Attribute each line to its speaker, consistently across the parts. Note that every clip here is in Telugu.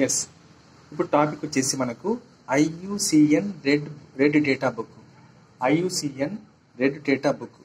Speaker 1: ఎస్. ఇప్పుడు టాపిక్ వచ్చేసి మనకు IUCN red data book. IUCN red data book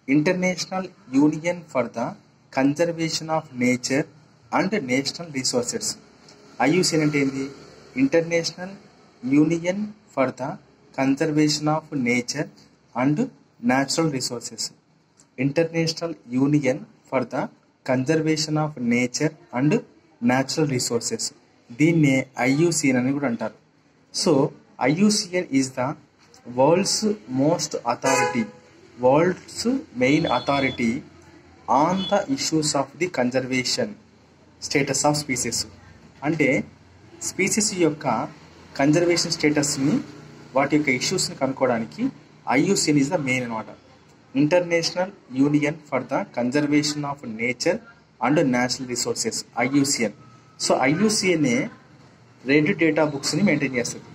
Speaker 1: international Union for the Conservation of Nature and National Resources. IUCN అంటే ఏంది? International Union for the Conservation of Nature and natural resources. International Union for the Conservation of Nature and natural resources. దీన్నే ఐయుసిఎన్ అని కూడా అంటారు. So IUCN is the world's main authority on the issues of the conservation status of species. అంటే స్పీసెస్ యొక్క కన్జర్వేషన్ స్టేటస్ని, వాటి యొక్క ఇష్యూస్ని కనుక్కోవడానికి ఐయుసిఎన్ ఈజ్ ద మెయిన్ అనమాట. International Union for the Conservation of Nature and National Resources, IUCN. So ఐయుసిఎన్ఏ రెడ్ డేటా బుక్స్ని మెయింటైన్ చేస్తుంది.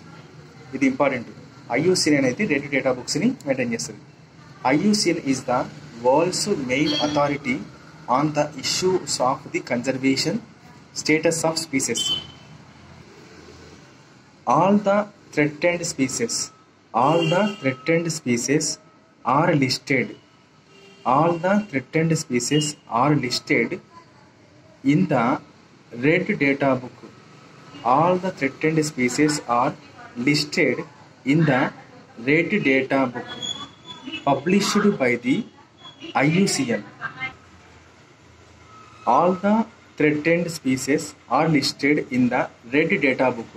Speaker 1: ఇది ఇంపార్టెంట్. ఐయుసిఎన్ అనేది రెడ్ డేటా బుక్స్ని మెయింటైన్ చేస్తుంది. IUCN is the world's main authority on the issues of the conservation status of species. All the threatened species are listed. All the threatened species are listed in the red data book. All the threatened species are listed in the red data book published by the IUCN. All the threatened species are listed in the red data book.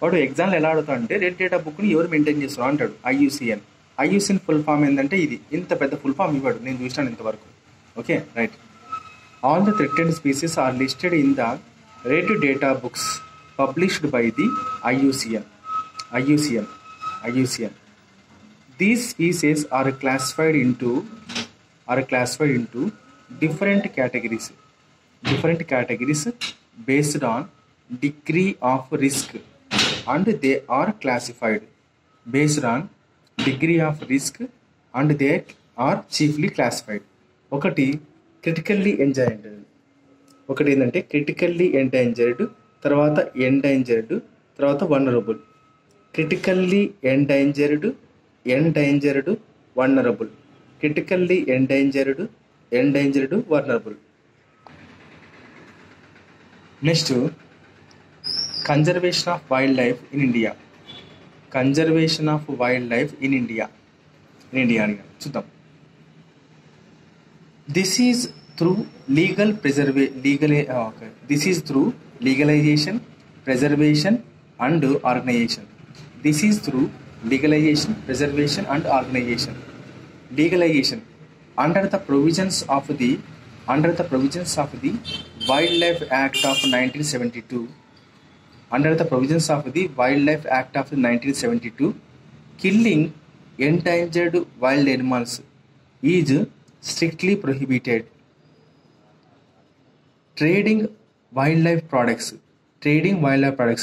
Speaker 1: వాడు ఎగ్జామ్లో ఎలా అడుగుతా అంటే రెడ్ డేటా బుక్ని ఎవరు మెయింటైన్ చేస్తారు అంటాడు. ఐయుసిఎన్. ఐయుసిఎన్ ఫుల్ ఫామ్ ఏంటంటే ఇది. ఇంత పెద్ద ఫుల్ ఫామ్ ఇవ్వడు, నేను చూసినాను ఇంతవరకు. Okay, right. All the threatened species are listed in the red data books published by the IUCN. These species are classified into different categories based on degree of risk, and they are classified based on degree of risk and they are chiefly classified. ఒకటి క్రిటికల్లీ ఎంజాయిండెడ్, ఒకటి ఏంటంటే క్రిటికల్లీ ఎండేంజర్డ్, తర్వాత ఎండేంజర్డ్, తర్వాత vulnerable. Critically endangered, vulnerable. Critically endangered, vulnerable. Next conservation of wild life in India. Conservation of wild life in India అని చూద్దాం. This is through legalisation, preservation and organisation. Legalization under the provisions of the Wildlife Act of 1972. Under the provisions of the Wildlife Act of 1972, killing endangered wild animals is strictly prohibited. Trading wildlife products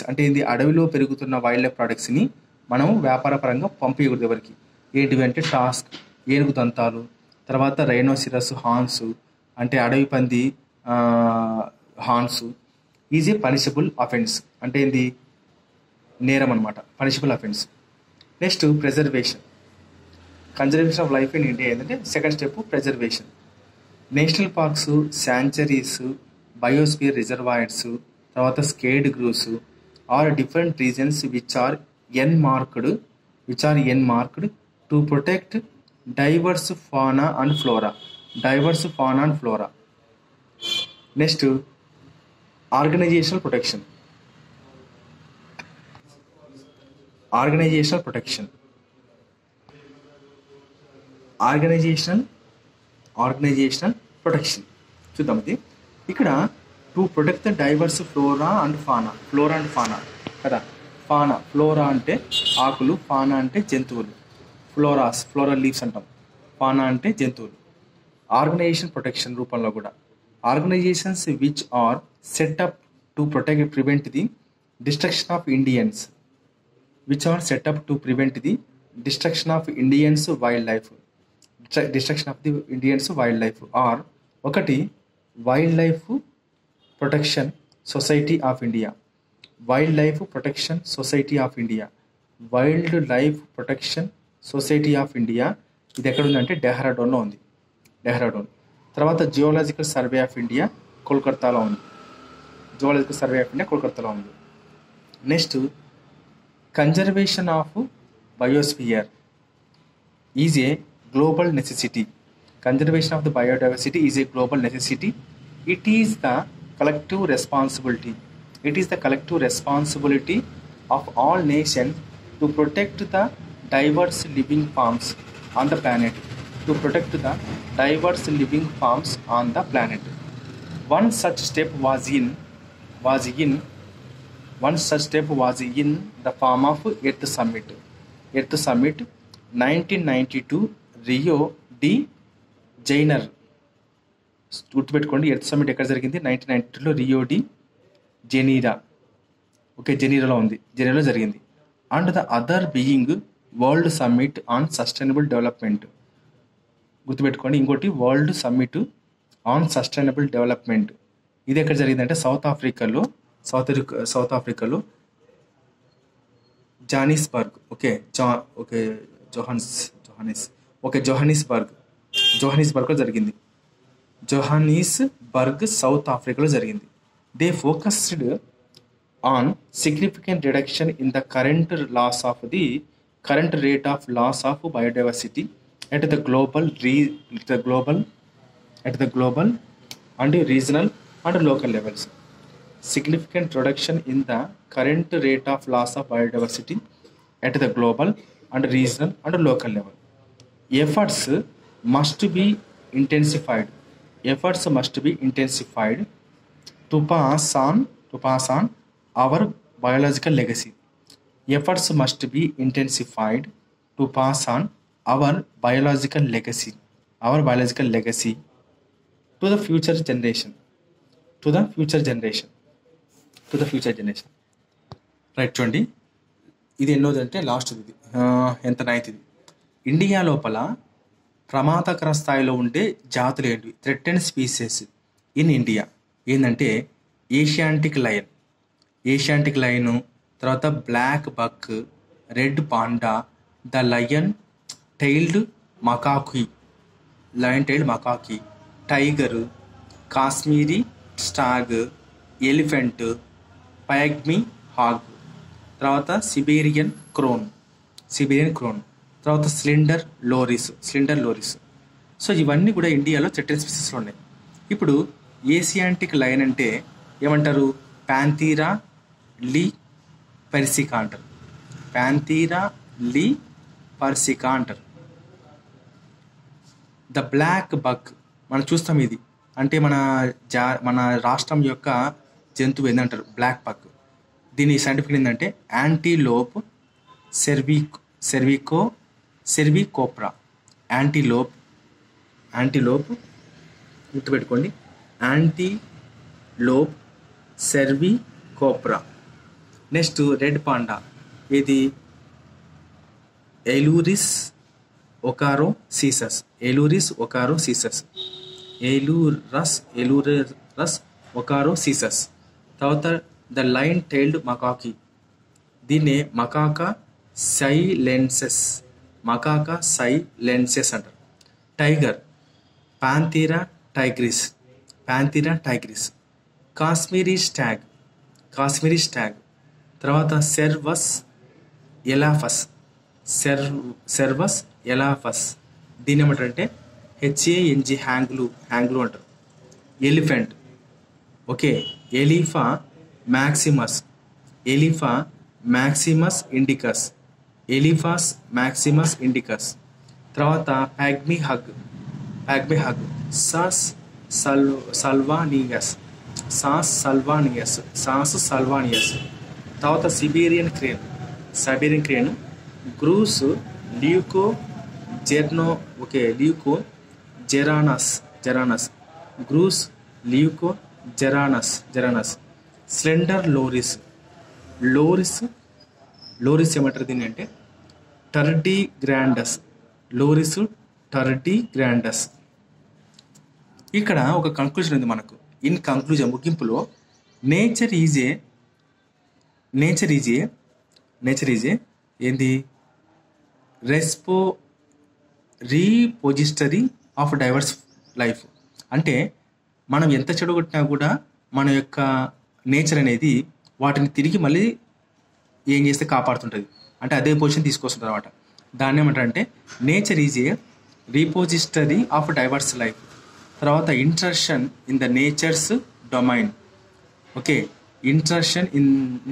Speaker 1: అంటే ఇది అడవిలో పెరుగుతున్న వైల్డ్ లైఫ్ ప్రొడక్ట్స్ని మనం వ్యాపార పరంగా పంపించకూడదు ఎవరికి. ఏంటివి అంటే టాస్క్, ఏనుగు దంతాలు, తర్వాత రైనోసిరస్ హార్న్స్ అంటే అడవి పంది horns is a punishable offence. అంటే ఇది నేరం అనమాట, punishable offence. Next conservation of life in India ఏంటంటే second step preservation. National parks, sanctuaries, biosphere reservoirs, తర్వాత sacred groves are different regions which are earmarked to protect diverse fauna and flora. Next organisational protection. చూద్దాం. ఇది ఇక్కడ to protect the diverse flora and fauna కదా. ఫ్లోరా అంటే ఆకులు, ఫానా అంటే జంతువులు. ఫ్లోరల్ లీవ్స్ అంటాం. ఫానా అంటే జంతువులు. ఆర్గనైజేషన్ ప్రొటెక్షన్ రూపంలో కూడా organisations which are set up to prevent the destruction of Indians wildlife are ఒకటి wildlife protection society of India. Wildlife protection society of India. Wildlife protection society of India ఇది ఎక్కడ ఉందంటే డెహ్రాడూన్లో ఉంది. డెహ్రాడూన్. తర్వాత జియోలాజికల్ సర్వే ఆఫ్ ఇండియా కోల్కతాలో ఉంది. జువాలజికల్ సర్వే ఆఫ్ ఇండియా కోల్కతాలో ఉంది. Next conservation of biosphere is a global necessity. Conservation of the biodiversity is a global necessity. It is the collective responsibility. It is the collective responsibility of all nations to protect the diverse living forms on the planet. To protect the diverse living forms on the planet. One such step was in the form of Earth Summit. Earth Summit 1992 Rio de జైనర్. గుర్తుపెట్టుకోండి, ఎర్త్ సమ్మిట్ ఎక్కడ జరిగింది? 1992లో రియో డి జెనీరా. ఓకే, జెనీరాలో ఉంది, జెనీరాలో జరిగింది. And the other being world summit on sustainable development. గుర్తుపెట్టుకోండి, ఇంకోటి world summit on sustainable development. ఇది ఎక్కడ జరిగిందంటే సౌత్ ఆఫ్రికాలో జానిస్బర్గ్. జోహానిస్బర్గ్లో జరిగింది. జోహానిస్బర్గ్ సౌత్ ఆఫ్రికాలో జరిగింది. They focused on significant reduction in the current rate of loss of biodiversity at the global and regional and local levels. Significant reduction in the current rate of loss of biodiversity at the global and regional and local level. Efforts must be intensified to pass on our biological legacy. Efforts must be intensified to pass on our biological legacy to the future generation. Right, చూడండి, ఇది ఎన్నోది అంటే లాస్ట్, ఇది ఎంత నైన్త్. ఇది ఇండియా లోపల ప్రమాదకర స్థాయిలో ఉండే జాతులు ఏంటివి? థ్రెటెన్డ్ స్పీసెస్ ఇన్ ఇండియా ఏంటంటే ఏషియాటిక్ లయన్, తర్వాత blackbuck, red panda, the lion tailed macaque, tiger, Kashmiri stag, elephant, pygmy hog, తర్వాత సిబేరియన్ క్రోన్, తర్వాత స్లెండర్ లోరిస్. సో ఇవన్నీ కూడా ఇండియాలో థ్రెటెన్డ్ స్పీసెస్లో ఉన్నాయి. ఇప్పుడు ఏషియాటిక్ లయన్ అంటే ఏమంటారు? ప్యాంథీరా లీ పర్సికా అంటారు. ద బ్లాక్ బక్ మనం చూస్తాం. ఇది అంటే మన రాష్ట్రం యొక్క జంతువు ఏంటంటారు? Black buck. దీని సైంటిఫిక్ ఏంటంటే యాంటీలోప్ సెర్వికోప్రా. యాంటీలోప్ గుర్తుపెట్టుకోండి, antilope cervicapra. Next red panda, ఇది ఎలూరిస్ ఒకారోసీసస్. తర్వాత ద లైన్ టైల్డ్ మకాకి, దీన్నే మకాకా సైలెన్సెస్ అంటారు. Tiger panthera tigris. Kashmiri stag, తర్వాత సెర్వస్ ఎలాఫస్, దీని ఏమంటారంటే HANG హ్యాంగ్లూ అంటారు. Elephant, okay, elephas maximus indicus. తర్వాత ప్యాగ్మీ హగ్, సాస్ సల్వానియస్. తర్వాత Siberian crane, grus leucogeranus, grus leucogeranus. Slender loris ఏమంటారు దీన్ని అంటే టర్డిగ్రాండస్. ఇక్కడ ఒక కంక్లూజన్ ఉంది మనకు. ఇన్ కంక్లూజన్, ముగింపులో, nature is A nature is ఏ ఏంది రీపోజిటరీ ఆఫ్ డైవర్స్ లైఫ్. అంటే మనం ఎంత చెడగొట్టినా కూడా మన యొక్క నేచర్ అనేది వాటిని తిరిగి మళ్ళీ ఏం చేస్తే కాపాడుతుంటుంది, అంటే అదే పొజిషన్ తీసుకొస్తుంటుంది అనమాట. దాన్ని ఏమంటారంటే nature is a repository of diverse life. తర్వాత intrusion in the nature's domain. Okay, intrusion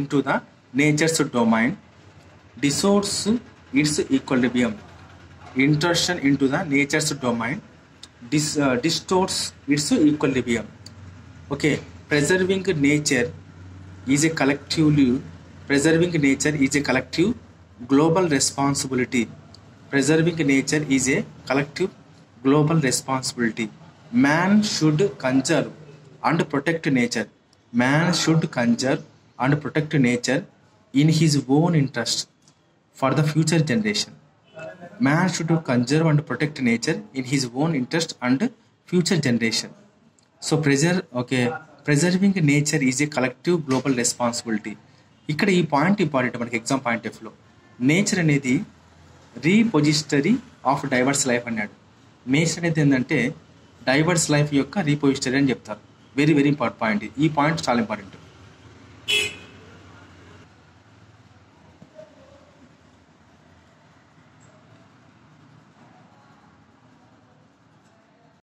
Speaker 1: into the nature's domain distorts its equilibrium. Intrusion into the nature's domain distorts its equilibrium. Okay, preserving nature is a collective global responsibility. Preserving nature is a collective global responsibility. Man should conserve and protect nature. Man should conserve and protect nature in his own interest for the future generation. Man should conserve and protect nature in his own interest and future generation. So preserving nature is a collective global responsibility. ఇక్కడ ఈ పాయింట్ ఇంపార్టెంట్ మనకి ఎగ్జామ్ పాయింట్ ఆఫ్లో. నేచర్ అనేది రీపోజిటరీ ఆఫ్ డైవర్స్ లైఫ్ అన్నాడు. నేచర్ అనేది ఏంటంటే డైవర్స్ లైఫ్ యొక్క రీపోజిటరీ అని చెప్తారు. Very very important point. ఈ పాయింట్ చాలా ఇంపార్టెంట్.